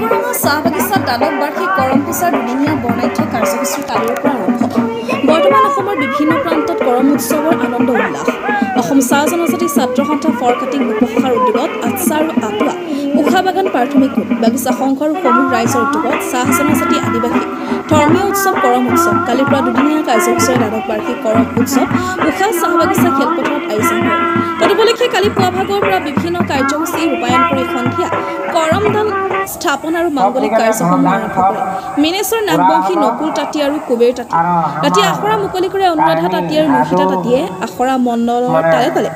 কাজিৰঙা চাহ বাগিচাত দ্বাদশ বাৰ্ষিক কৰম পূজাৰ দুদিনীয়া বৰ্ণাঢ্য কাৰ্যসূচী কালিৰ পৰা আৰম্ভ। বৰ্তমান অসমৰ বিভিন্ন প্ৰান্তত কৰম উৎসৱৰ আনন্দ উল্লাস। অসম চাহ জনজাতি ছাত্ৰ সন্থা ফৰকাটিং উপশাখাৰ উদ্যোগত আটছা আৰু আটোৱা উষা বাগান প্ৰাথমিক গোট বাগিচা সংঘ আৰু সমূহ ৰাইজৰ উদ্যোগত চাহ জনজাতি আদিবাসী ধৰ্মীয় উৎসৱ কৰম উৎসৱ কালিৰ পৰা দুদিনীয়া কাৰ্যসূচীৰে দ্বাদশ বাৰ্ষিক কৰম উৎসৱ উষা চাহ বাগিচা খেলপথাৰত আয়োজন কৰে। তদুপলক্ষে কালি পুৱা ভাগৰ পৰা বিভিন্ন কাৰ্যসূচী ৰূপায়ণ কৰি সন্ধিয়া কৰম দান স্থাপন আৰু মাংগলিক কাৰ্যসমূহ আৰম্ভ কৰে। মিনেশ্বৰ নাগবংশী নকুল তাঁতী আৰু কুবেৰ তাঁতী ৰাতি আখৰা মুকলি কৰে অনুৰাধা তাঁতী আৰু নুহিতা তাঁতীয়ে আখৰা মণ্ডলৰ তালে তালে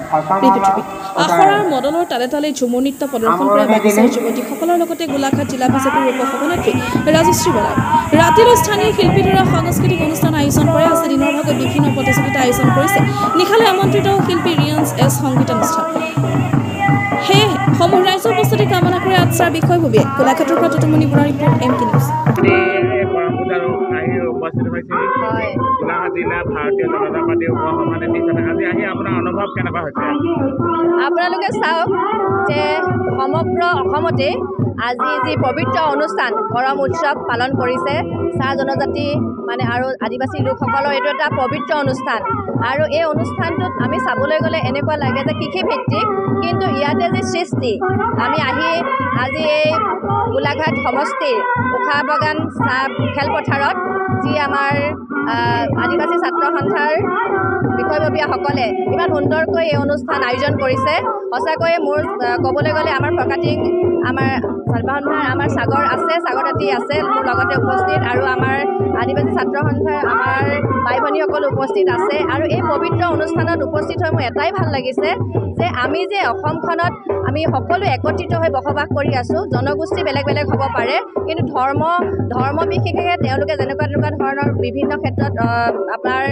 আখৰাৰ মণ্ডলৰ তালে তালে ঝুমুৰ নৃত্য প্ৰদৰ্শন কৰে বাগিচাৰ যুৱতীসকলৰ লগতে গোলাঘাট জিলা বিজেপিৰ উপ সভানেত্ৰী ৰাজশ্ৰী বৰাই। ৰাতিলৈ স্থানীয় শিল্পীৰ দ্বাৰা সাংস্কৃতিক অনুষ্ঠান আয়োজন কৰে। আজি দিনৰ ভাগত বিভিন্ন প্ৰতিযোগিতা আয়োজন কৰিছে। নিশালৈ আমন্ত্ৰিত শিল্পী ৰিয়ান্স এছ সংগীতানুষ্ঠান। সেয়েহে সমূহ ৰাইজৰ উপস্থিতি কামনা কৰে আটছাৰ বিষয়ববীয়ে। গোলাঘাটৰ পৰা তুতুমণি বৰাৰ ৰিপৰ্ট MK নিউজ। আপোনালোকে চাওক যে সমগ্ৰ অসমতে আজি যি পবিত্ৰ অনুষ্ঠান কৰম উৎসৱ পালন কৰিছে চাহ জনজাতি আৰু আদিবাসী লোকসকলৰ এইটো এটা পবিত্ৰ অনুষ্ঠান। আৰু এই অনুষ্ঠানটোত আমি চাবলৈ গ'লে এনেকুৱা লাগে যে কৃষিভিত্তিক, কিন্তু ইয়াতে যি সৃষ্টি আমি আজি এই গোলাঘাট সমষ্টিৰ উষা বাগান চাহ খেলপথাৰত যি আমাৰ আদিবাসী ছাত্ৰ সন্থাৰ বিষয়ববীয়াসকলে ইমান সুন্দৰকৈ এই অনুষ্ঠান আয়োজন কৰিছে। সঁচাকৈয়ে মোৰ ক'বলৈ গ'লে আমাৰ ফৰকাটিং আমাৰ সাগৰ আছে, সাগৰ তাঁতী আছে মোৰ লগতে উপস্থিত, আৰু আমাৰ আদিবাসী ছাত্ৰ সন্থাৰ আমাৰ ভাই ভনীসকলো উপস্থিত আছে। আৰু এই পবিত্ৰ অনুষ্ঠানত উপস্থিত হৈ মোৰ এটাই ভাল লাগিছে যে আমি যে অসমখনত আমি সকলো একত্ৰিত হৈ বসবাস কৰি আছোঁ। জনগোষ্ঠী বেলেগ বেলেগ হ'ব পাৰে, কিন্তু ধৰ্ম বিশেষে তেওঁলোকে যেনেকুৱা ধৰণৰ বিভিন্ন ক্ষেত্ৰত আপোনাৰ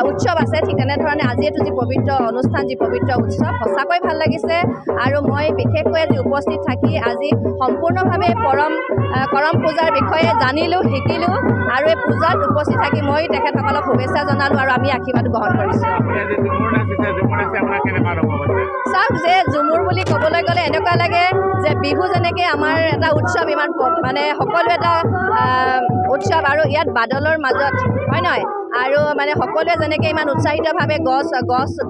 উৎসৱ আছে, ঠিক তেনেধৰণে আজি এইটো যি পবিত্ৰ অনুষ্ঠান, যি পবিত্ৰ উৎসৱ সঁচাকৈ ভাল লাগিছে। আৰু মই বিশেষকৈ আজি উপস্থিত থাকি আজি সম্পূৰ্ণভাৱে কৰম পূজাৰ বিষয়ে জানিলোঁ, শিকিলোঁ, আৰু এই পূজাত উপস্থিত থাকি মই তেখেতসকলক শুভেচ্ছা জনালোঁ আৰু আমি আশীৰ্বাদ গ্ৰহণ কৰিছোঁ। চাওক যে ঝুমুৰ বুলি ক'বলৈ গ'লে এনেকুৱা লাগে যে বিহু যেনেকৈ আমাৰ এটা উৎসৱ, ইমান সকলো এটা উৎসৱ, আৰু ইয়াত বাদলৰ মাজত হয় নহয়, আৰু সকলোৱে যেনেকৈ ইমান উৎসাহিতভাৱে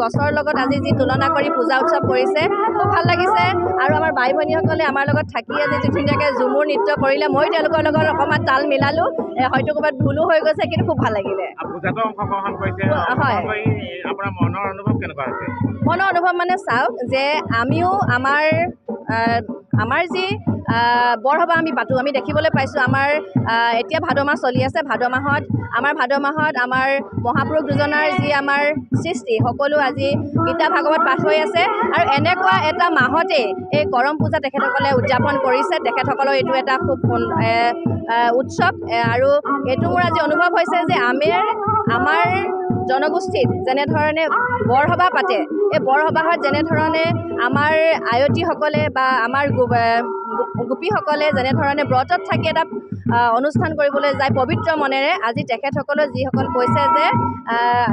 গছৰ লগত আজি যি তুলনা কৰি পূজা উৎসৱ কৰিছে, খুব ভাল লাগিছে। আৰু আমাৰ বাই ভনীসকলে আমাৰ লগত থাকি আজি যি ধুনীয়াকৈ ঝুমুৰ নৃত্য কৰিলে, ময়ো তেওঁলোকৰ লগত অকণমান তাল মিলালোঁ। হয়তো ক'ৰবাত ভুলো হৈ গৈছে, কিন্তু খুব ভাল লাগিলে। হয়, মনৰ অনুভৱ চাওক যে আমিও আমাৰ যি বৰসবাহ আমি পাতোঁ, আমি দেখিবলৈ পাইছোঁ আমাৰ এতিয়া ভাদ মাহ চলি আছে। ভাদ মাহত আমাৰ মহাপুৰুষ দুজনাৰ যি আমাৰ সৃষ্টি সকলো আজি গীতা ভাগৱত পাঠ হৈ আছে, আৰু এনেকুৱা এটা মাহতে এই কৰম পূজা তেখেতসকলে উদযাপন কৰিছে। তেখেতসকলৰ এইটো এটা খুব উৎসৱ, আৰু এইটো মোৰ আজি অনুভৱ হৈছে যে আমাৰ জনগোষ্ঠীত যেনেধৰণে বৰসবাহ পাতে, এই বৰসবাহত যেনেধৰণে আমাৰ আয়তীসকলে বা আমাৰ গোপীসকলে যেনেধৰণে ব্ৰতত থাকি এটা অনুষ্ঠান কৰিবলৈ যায় পবিত্ৰ মনেৰে, আজি তেখেতসকলে যিসকল কৈছে যে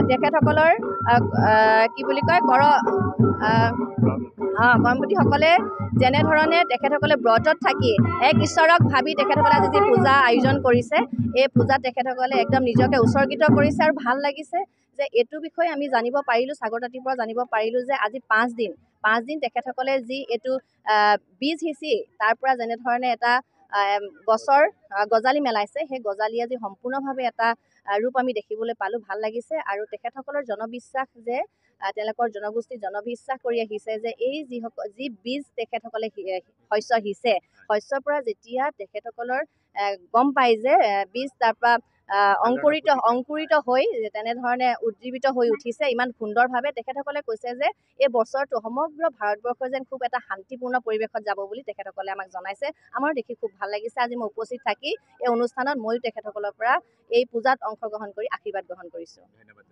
তেখেতসকলৰ কি বুলি কয় কৰমপতিসকলে যেনেধৰণে তেখেতসকলে ব্ৰতত থাকি এক ঈশ্বৰক ভাবি তেখেতসকলে আজি যি পূজা আয়োজন কৰিছে, এই পূজাত তেখেতসকলে একদম নিজকে উৎসৰ্গিত কৰিছে। আৰু ভাল লাগিছে যে এইটো বিষয়ে আমি জানিব পাৰিলোঁ, সাগৰ তাঁতীৰ পৰা জানিব পাৰিলোঁ যে আজি 5 দিন তেখেতসকলে যি এইটো বীজ সিঁচি তাৰ পৰা যেনেধৰণে এটা গছৰ গজালি মেলাইছে, সেই গজালি আজি সম্পূৰ্ণভাৱে এটা ৰূপ আমি দেখিবলৈ পালোঁ। ভাল লাগিছে। আৰু তেখেতসকলৰ জনবিশ্বাস যে তেওঁলোকৰ জনগোষ্ঠী জনবিশ্বাস কৰি আহিছে যে এই যি বীজ তেখেতসকলে শস্য সিঁচে, শস্যৰ পৰা যেতিয়া তেখেতসকলৰ গম পায় যে বীজ তাৰপৰা অংকুৰিত হৈ তেনেধৰণে উজ্জীৱিত হৈ উঠিছে ইমান সুন্দৰভাৱে, তেখেতসকলে কৈছে যে এই বছৰটো সমগ্ৰ ভাৰতবৰ্ষ যেন খুব এটা শান্তিপূৰ্ণ পৰিৱেশত যাব বুলি তেখেতসকলে আমাক জনাইছে। আমাৰ দেখি খুব ভাল লাগিছে। আজি মই উপস্থিত থাকি এই অনুষ্ঠানত ময়ো তেখেতসকলৰ পৰা এই পূজাত অংশগ্ৰহণ কৰি আশীৰ্বাদ গ্ৰহণ কৰিছোঁ। ধন্যবাদ।